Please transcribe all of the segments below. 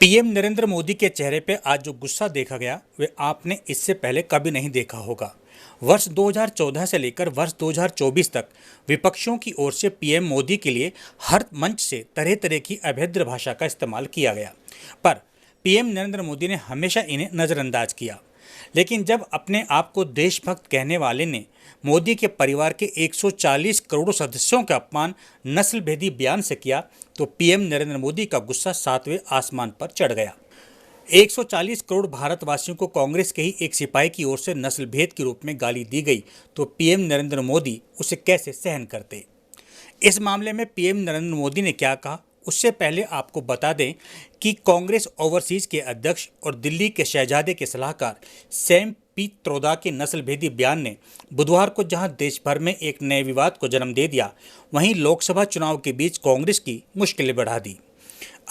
PM Narendra Modi के चेहरे पे आज जो गुस्सा देखा गया वे आपने इससे पहले कभी नहीं देखा होगा। वर्ष 2014 से लेकर वर्ष 2024 तक विपक्षों की ओर से पीएम मोदी के लिए हर मंच से तरह तरह की अभद्र भाषा का इस्तेमाल किया गया, पर पीएम नरेंद्र मोदी ने हमेशा इन्हें नज़रअंदाज किया। लेकिन जब अपने आप को देशभक्त कहने वाले ने मोदी के परिवार के 140 करोड़ सदस्यों का अपमान नस्लभेदी बयान से किया तो पीएम नरेंद्र मोदी का गुस्सा 7वें आसमान पर चढ़ गया। 140 करोड़ भारतवासियों को कांग्रेस के ही एक सिपाही की ओर से नस्लभेद के रूप में गाली दी गई तो पीएम नरेंद्र मोदी उसे कैसे सहन करते। इस मामले में पीएम नरेंद्र मोदी ने क्या कहा, उससे पहले आपको बता दें कि कांग्रेस ओवरसीज के अध्यक्ष और दिल्ली के शहजादे के सलाहकार सैम पित्रोदा के नस्लभेदी बयान ने बुधवार को जहां देश भर में एक नए विवाद को जन्म दे दिया, वहीं लोकसभा चुनाव के बीच कांग्रेस की मुश्किलें बढ़ा दी।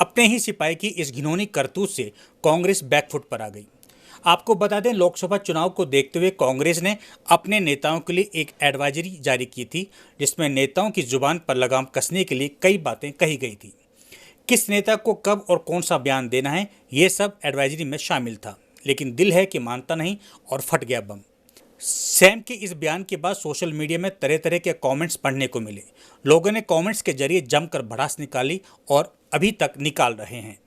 अपने ही सिपाही की इस घिनौनी करतूत से कांग्रेस बैकफुट पर आ गई। आपको बता दें, लोकसभा चुनाव को देखते हुए कांग्रेस ने अपने नेताओं के लिए एक एडवाइजरी जारी की थी, जिसमें नेताओं की जुबान पर लगाम कसने के लिए कई बातें कही गई थी। किस नेता को कब और कौन सा बयान देना है, ये सब एडवाइजरी में शामिल था, लेकिन दिल है कि मानता नहीं और फट गया बम। सैम के इस बयान के बाद सोशल मीडिया में तरह तरह के कमेंट्स पढ़ने को मिले। लोगों ने कमेंट्स के जरिए जमकर भड़ास निकाली और अभी तक निकाल रहे हैं।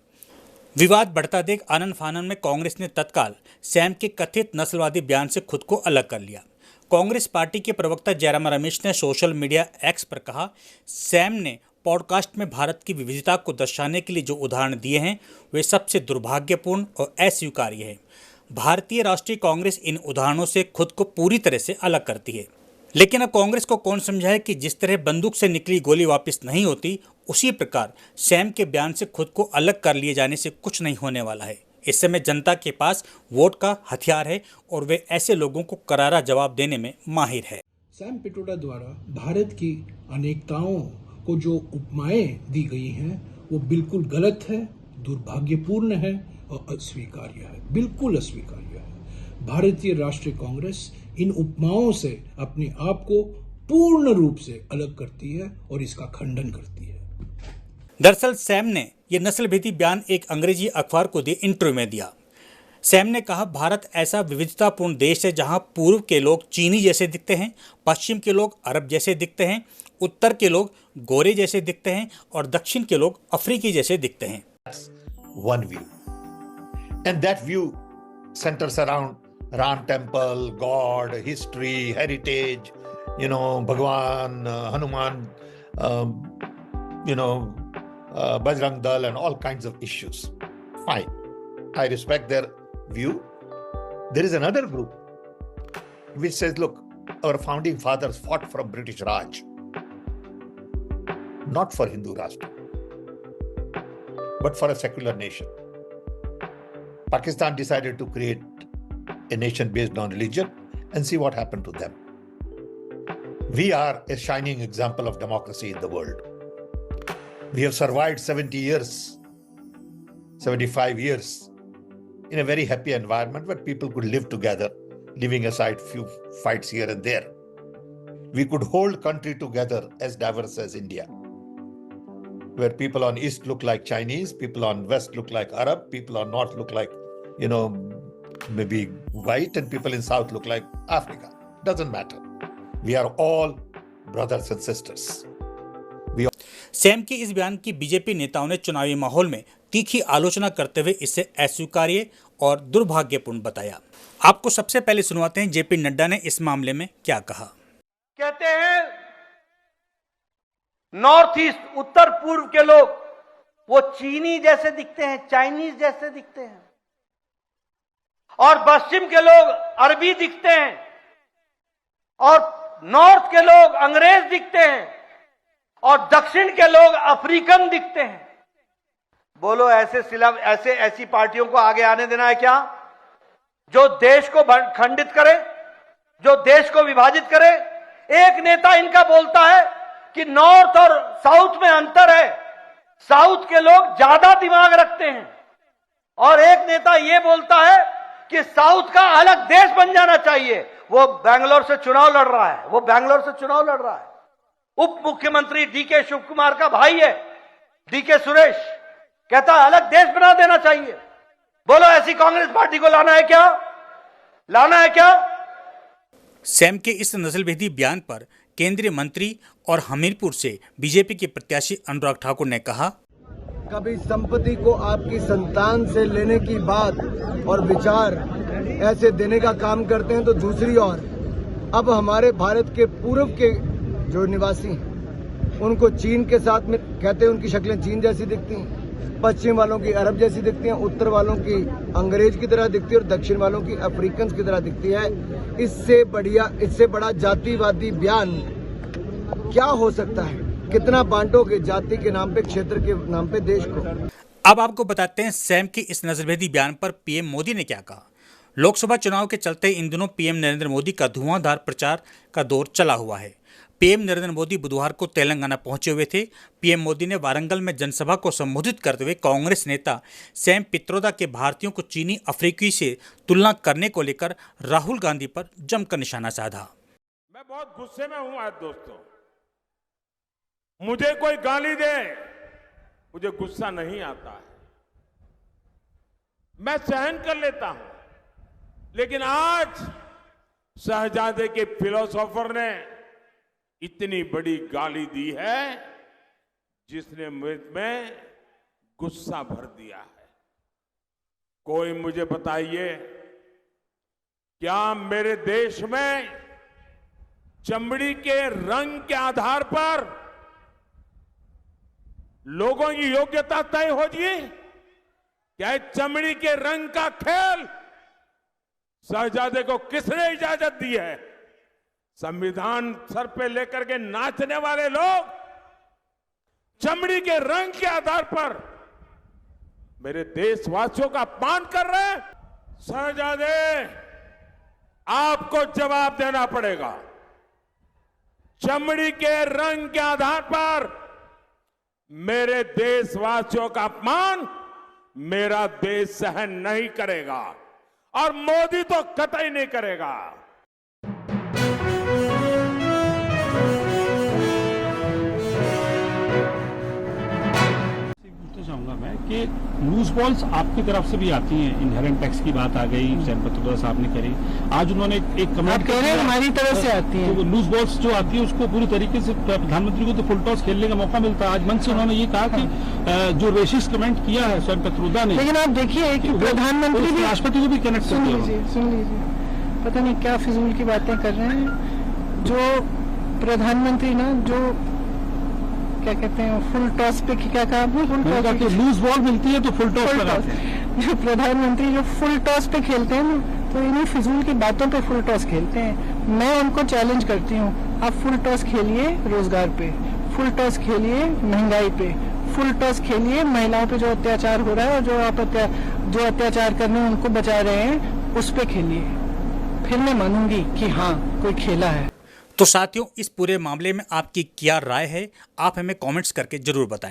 विवाद बढ़ता देख आनन फानन में कांग्रेस ने तत्काल सैम के कथित नस्लवादी बयान से खुद को अलग कर लिया। कांग्रेस पार्टी के प्रवक्ता जयराम रमेश ने सोशल मीडिया एक्स पर कहा, सैम ने पॉडकास्ट में भारत की विविधता को दर्शाने के लिए जो उदाहरण दिए हैं वे सबसे दुर्भाग्यपूर्ण और अस्वीकार्य है। भारतीय राष्ट्रीय कांग्रेस इन उदाहरणों से खुद को पूरी तरह से अलग करती है। लेकिन अब कांग्रेस को कौन समझाए कि जिस तरह बंदूक से निकली गोली वापस नहीं होती, उसी प्रकार सैम के बयान से खुद को अलग कर लिए जाने से कुछ नहीं होने वाला है। इस समय जनता के पास वोट का हथियार है और वे ऐसे लोगों को करारा जवाब देने में माहिर है। सैम पित्रोदा द्वारा भारत की अनेकताओं को जो उपमाएं दी गई हैं वो बिल्कुल गलत है, दुर्भाग्यपूर्ण है और अस्वीकार्य है, बिल्कुल अस्वीकार्य है। भारतीय राष्ट्रीय कांग्रेस इन उपमाओं से अपने आप को पूर्ण रूप से अलग करती है और इसका खंडन करती है। दरअसल सैम ने यह नस्लभेदी बयान एक अंग्रेजी अखबार को दिए इंटरव्यू में दिया। सैम ने कहा, भारत ऐसा विविधतापूर्ण देश है जहां पूर्व के लोग चीनी जैसे दिखते हैं, पश्चिम के लोग अरब जैसे दिखते हैं, उत्तर के लोग गोरे जैसे दिखते हैं और दक्षिण के लोग अफ्रीकी जैसे दिखते हैं। One view, and that view centers around Ram temple, God, history, heritage, Bhagwan, Hanuman, Bajrang Dal, and all kinds of issues. Fine, I respect their view. There is another group which says, look, our founding fathers fought from British Raj, not for Hindu Rashtra, but for a secular nation. Pakistan decided to create a nation based on religion and see what happened to them. We are a shining example of democracy in the world. We have survived 70 years, 75 years in a very happy environment where people could live together, leaving aside few fights here and there. We could hold country together as diverse as India, where people on east look like Chinese, people on west look like Arab, people on north look like, maybe white, and people in south look like Africa. Doesn't matter. We are all brothers and sisters. Sam के इस बयान की BJP नेताओं ने चुनावी माहौल में तीखी आलोचना करते हुए इसे अस्वीकार्य और दुर्भाग्यपूर्ण बताया। आपको सबसे पहले सुनवाते हैं जेपी नड्डा ने इस मामले में क्या कहा। कहते हैं नॉर्थ ईस्ट उत्तर पूर्व के लोग वो चीनी जैसे दिखते हैं, चाइनीज जैसे दिखते हैं, और पश्चिम के लोग अरबी दिखते हैं, और नॉर्थ के लोग अंग्रेज दिखते हैं, और दक्षिण के लोग अफ्रीकन दिखते हैं। बोलो ऐसी पार्टियों को आगे आने देना है क्या, जो देश को खंडित करे, जो देश को विभाजित करे। एक नेता इनका बोलता है कि नॉर्थ और साउथ में अंतर है, साउथ के लोग ज्यादा दिमाग रखते हैं, और एक नेता यह बोलता है कि साउथ का अलग देश बन जाना चाहिए। वो बैंगलोर से चुनाव लड़ रहा है, उप मुख्यमंत्री डीके शिव कुमार का भाई है, डीके सुरेश। कहता है अलग देश बना देना चाहिए। बोलो ऐसी कांग्रेस पार्टी को लाना है क्या? लाना है क्या? सैम के इस नस्लभेदी बयान पर केंद्रीय मंत्री और हमीरपुर से बीजेपी के प्रत्याशी अनुराग ठाकुर ने कहा, कभी संपत्ति को आपकी संतान से लेने की बात और विचार ऐसे देने का काम करते हैं, तो दूसरी ओर अब हमारे भारत के पूर्व के जो निवासी हैं उनको चीन के साथ में कहते हैं, उनकी शक्लें चीन जैसी दिखती हैं, पश्चिम वालों की अरब जैसी दिखती हैं, उत्तर वालों की अंग्रेज की तरह दिखती है और दक्षिण वालों की अफ्रीकन की तरह दिखती है। इससे बड़ा जातिवादी बयान क्या हो सकता है? कितना बांटोगे जाति के नाम पे, क्षेत्र के नाम पे देश को? अब आपको बताते हैं सैम के इस नस्लभेदी बयान पर पीएम मोदी ने क्या कहा। लोकसभा चुनाव के चलते इन दिनों पीएम नरेंद्र मोदी का धुआंधार प्रचार का दौर चला हुआ है। पीएम नरेंद्र मोदी बुधवार को तेलंगाना पहुंचे हुए थे। पीएम मोदी ने वारंगल में जनसभा को संबोधित करते हुए कांग्रेस नेता सैम पित्रोदा के भारतीयों को चीनी अफ्रीकी से तुलना करने को लेकर राहुल गांधी पर जमकर निशाना साधा। मैं बहुत गुस्से में हूं आज दोस्तों। मुझे कोई गाली दे, मुझे गुस्सा नहीं आता है, मैं सहन कर लेता हूं। लेकिन आज शहजादे के फिलोसोफर ने इतनी बड़ी गाली दी है जिसने में गुस्सा भर दिया है। कोई मुझे बताइए, क्या मेरे देश में चमड़ी के रंग के आधार पर लोगों की योग्यता तय हो जी? क्या चमड़ी के रंग का खेल शहजादे को किसने इजाजत दी है? संविधान सर पे लेकर के नाचने वाले लोग चमड़ी के रंग के आधार पर मेरे देशवासियों का अपमान कर रहे हैं। शहजादे, आपको जवाब देना पड़ेगा। चमड़ी के रंग के आधार पर मेरे देशवासियों का अपमान मेरा देश सहन नहीं करेगा और मोदी तो कतई नहीं करेगा। चाहूंगा मैं कि लूज बॉल्स आपकी तरफ से भी आती हैं। इनहेरेंट टैक्स की बात आ गई, सैम पित्रोदा साहब ने करी। आज उन्होंने एक कमेंट कह रहे हैं हमारी तरफ से आती है, तो लूज बॉल्स जो आती है उसको पूरी तरीके से प्रधानमंत्री को तो फुल टॉस खेलने का मौका मिलता है। आज मंच से उन्होंने ये कहा कि जो रेसिस्ट कमेंट किया है सैम पित्रोदा ने, लेकिन आप देखिए कि प्रधानमंत्री भी राष्ट्रपति को भी कनेक्ट कर दिया। सुन लीजिए, पता नहीं क्या फिजूल की बातें कर रहे हैं। जो प्रधानमंत्री ना, जो क्या कहते हैं, फुल टॉस पे क्या कहा आपने? फुल टॉस, लूज बॉल मिलती है तो फुल टॉस लगाते हैं। जो प्रधानमंत्री जो फुल टॉस पे खेलते हैं ना, तो इन्हीं फिजूल की बातों पे फुल टॉस खेलते हैं। मैं उनको चैलेंज करती हूँ, आप फुल टॉस खेलिए रोजगार पे, फुल टॉस खेलिए महंगाई पे, फुल टॉस खेलिए महिलाओं पे जो अत्याचार हो रहा है और जो अत्याचार करने उनको बचा रहे हैं उस पे खेलिए। फिर मैं मानूंगी कि हाँ कोई खेला है। तो साथियों, इस पूरे मामले में आपकी क्या राय है, आप हमें कमेंट्स करके जरूर बताएं।